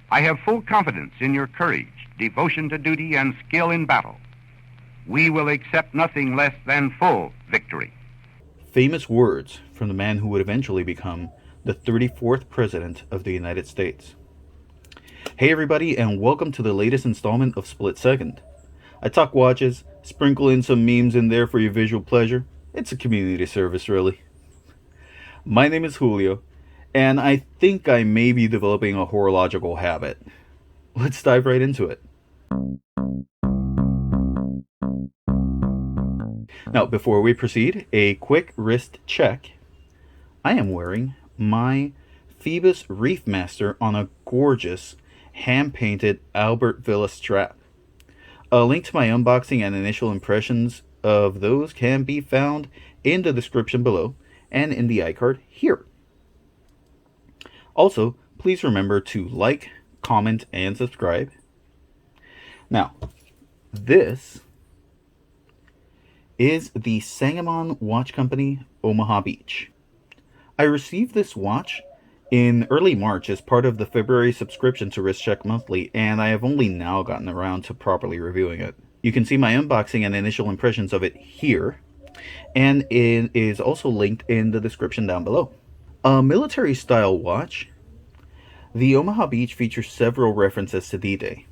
I have full confidence in your courage, devotion to duty, and skill in battle. We will accept nothing less than full victory. Famous words from the man who would eventually become the 34th President of the United States. Hey everybody, and welcome to the latest installment of Split Second. I talk watches, sprinkle in some memes in there for your visual pleasure. It's a community service, really. My name is Julio, and I think I may be developing a horological habit. Let's dive right into it. Now, before we proceed, a quick wrist check. I am wearing my Phoebus Reef Master on a gorgeous hand-painted Albert Villa strap. A link to my unboxing and initial impressions of those can be found in the description below and in the iCard here. Also, please remember to like, comment, and subscribe. Now, this is the Sangamon Watch Company, Omaha Beach. I received this watch in early March as part of the February subscription to Wrist Check Monthly, and I have only now gotten around to properly reviewing it. You can see my unboxing and initial impressions of it here, and it is also linked in the description down below. A military style watch, the Omaha Beach features several references to D-Day,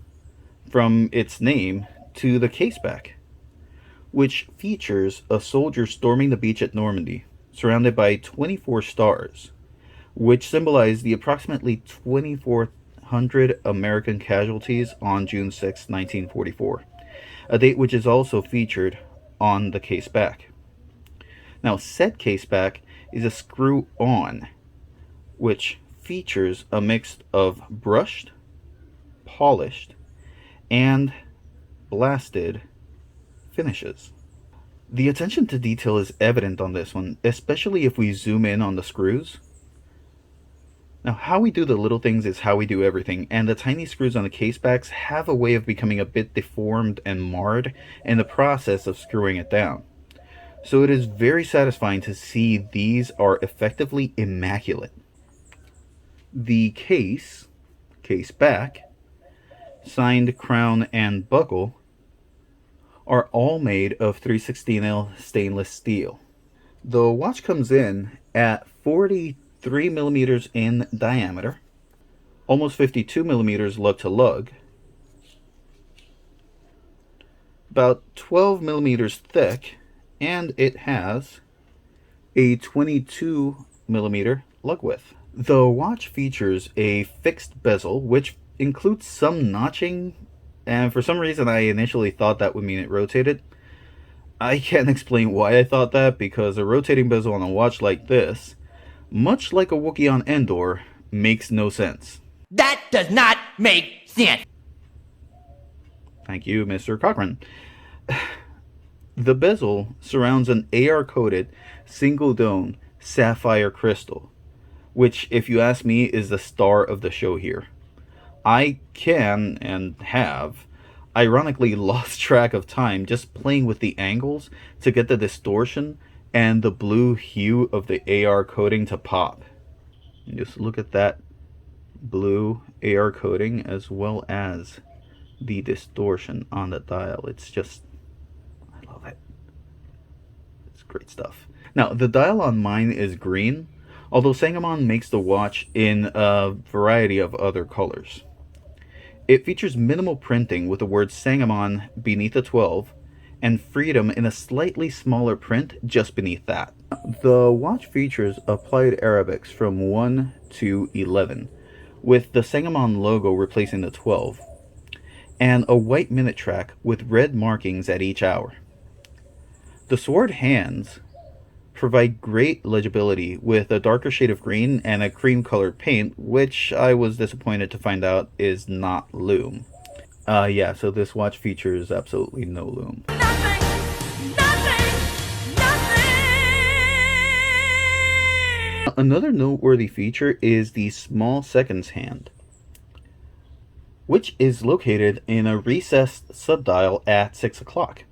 from its name to the Caseback, which features a soldier storming the beach at Normandy, surrounded by 24 stars, which symbolize the approximately 2,400 American casualties on June 6, 1944, a date which is also featured on the Caseback. Now, said Caseback is a screw-on, which features a mix of brushed, polished, and blasted finishes. The attention to detail is evident on this one, especially if we zoom in on the screws. Now, how we do the little things is how we do everything, and the tiny screws on the casebacks have a way of becoming a bit deformed and marred in the process of screwing it down. So it is very satisfying to see these are effectively immaculate. The case back, signed crown, and buckle are all made of 3/16L stainless steel. The watch comes in at 43 millimeters in diameter, almost 52 millimeters lug to lug, about 12 millimeters thick, and it has a 22 millimeter lug width. The watch features a fixed bezel, which includes some notching, and for some reason I initially thought that would mean it rotated. I can't explain why I thought that, because a rotating bezel on a watch like this, much like a Wookiee on Endor, makes no sense. That does not make sense. Thank you, Mr. Cochran. The bezel surrounds an AR-coated single dome sapphire crystal, which, if you ask me, is the star of the show here. I can, and have, ironically lost track of time just playing with the angles to get the distortion and the blue hue of the AR coating to pop. Just look at that blue AR coating as well as the distortion on the dial. It's just, I love it. It's great stuff. Now, the dial on mine is green, although Sangamon makes the watch in a variety of other colors. It features minimal printing with the word Sangamon beneath the 12 and Freedom in a slightly smaller print just beneath that. The watch features applied Arabics from 1 to 11, with the Sangamon logo replacing the 12, and a white minute track with red markings at each hour. The sword hands provide great legibility with a darker shade of green and a cream colored paint, which I was disappointed to find out is not Lume. Yeah, so this watch features absolutely no Lume. Another noteworthy feature is the small seconds hand, which is located in a recessed subdial at 6 o'clock.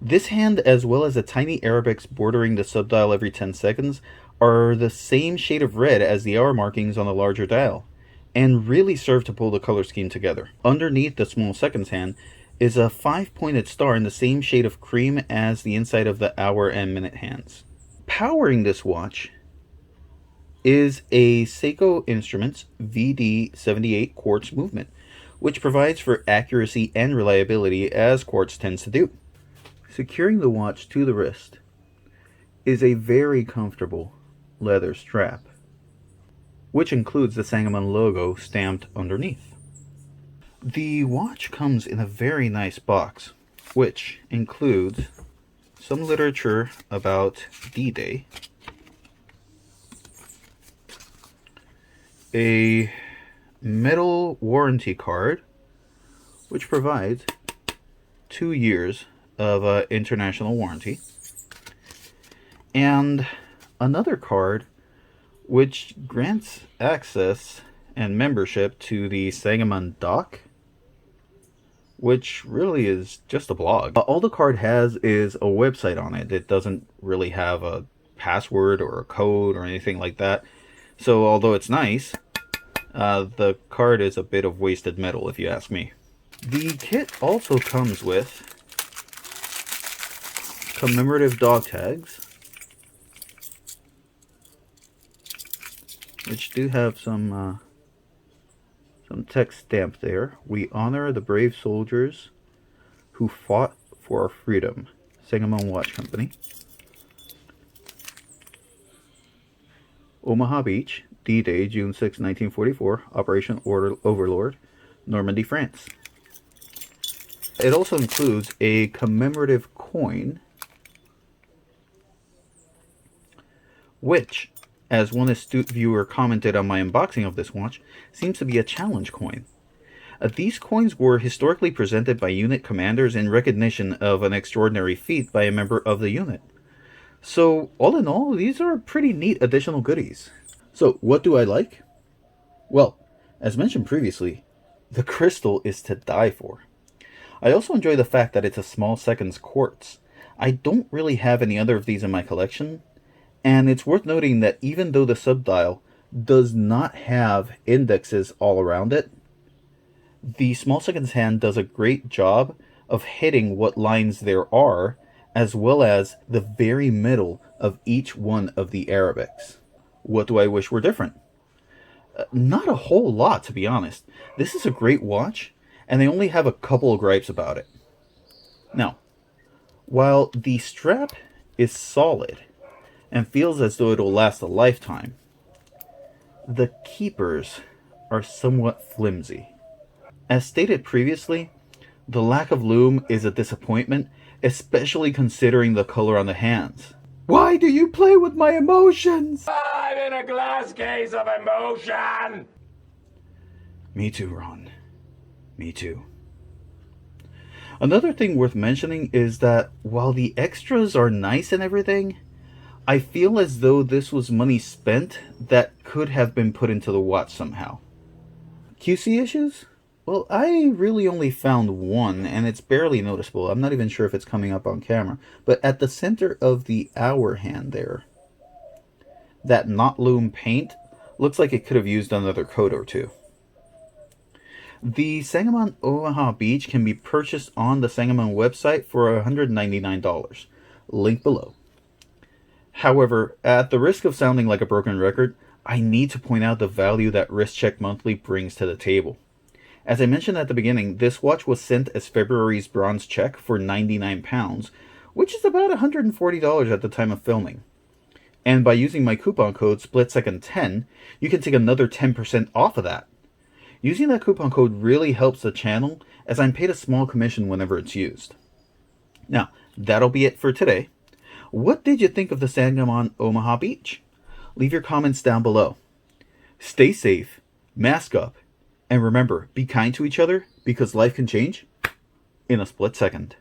This hand, as well as the tiny Arabics bordering the subdial every 10 seconds, are the same shade of red as the hour markings on the larger dial, and really serve to pull the color scheme together. Underneath the small seconds hand is a 5-pointed star in the same shade of cream as the inside of the hour and minute hands. Powering this watch is a Seiko Instruments VD78 quartz movement, which provides for accuracy and reliability as quartz tends to do. Securing the watch to the wrist is a very comfortable leather strap, which includes the Sangamon logo stamped underneath. The watch comes in a very nice box, which includes some literature about D-Day, a metal warranty card, which provides 2 years of international warranty, and another card which grants access and membership to the Sangamon doc, which really is just a blog. All the card has is a website on it. It doesn't really have a password or a code or anything like that. So although it's nice, the card is a bit of wasted metal if you ask me. The kit also comes with commemorative dog tags, which do have some text stamped there. We honor the brave soldiers who fought for our freedom. Sangamon Watch Company. Omaha Beach, D-Day, June 6, 1944, Operation Overlord, Normandy, France. It also includes a commemorative coin, which, as one astute viewer commented on my unboxing of this watch, seems to be a challenge coin. These coins were historically presented by unit commanders in recognition of an extraordinary feat by a member of the unit. So, all in all, these are pretty neat additional goodies. So, what do I like? Well, as mentioned previously, the crystal is to die for. I also enjoy the fact that it's a small seconds quartz. I don't really have any other of these in my collection, and it's worth noting that even though the subdial does not have indexes all around it, the small seconds hand does a great job of hitting what lines there are, as well as the very middle of each one of the Arabics. What do I wish were different? Not a whole lot, to be honest. This is a great watch, and I only have a couple of gripes about it. Now, while the strap is solid and feels as though it'll last a lifetime, the keepers are somewhat flimsy. As stated previously, the lack of lume is a disappointment, especially considering the color on the hands. Why do you play with my emotions? I'm in a glass case of emotion! Me too, Ron. Me too. Another thing worth mentioning is that while the extras are nice and everything, I feel as though this was money spent that could have been put into the watch somehow. QC issues? Well, I really only found one, and it's barely noticeable. I'm not even sure if it's coming up on camera. But at the center of the hour hand there, that not lume paint looks like it could have used another coat or two. The Sangamon Omaha Beach can be purchased on the Sangamon website for $199. Link below. However, at the risk of sounding like a broken record, I need to point out the value that Wrist Check Monthly brings to the table. As I mentioned at the beginning, this watch was sent as February's bronze check for £99, which is about $140 at the time of filming. And by using my coupon code SPLITSECOND10, you can take another 10% off of that. Using that coupon code really helps the channel, as I'm paid a small commission whenever it's used. Now, that'll be it for today. What did you think of the Sangamon Omaha Beach? Leave your comments down below. Stay safe, mask up, and remember, be kind to each other because life can change in a split second.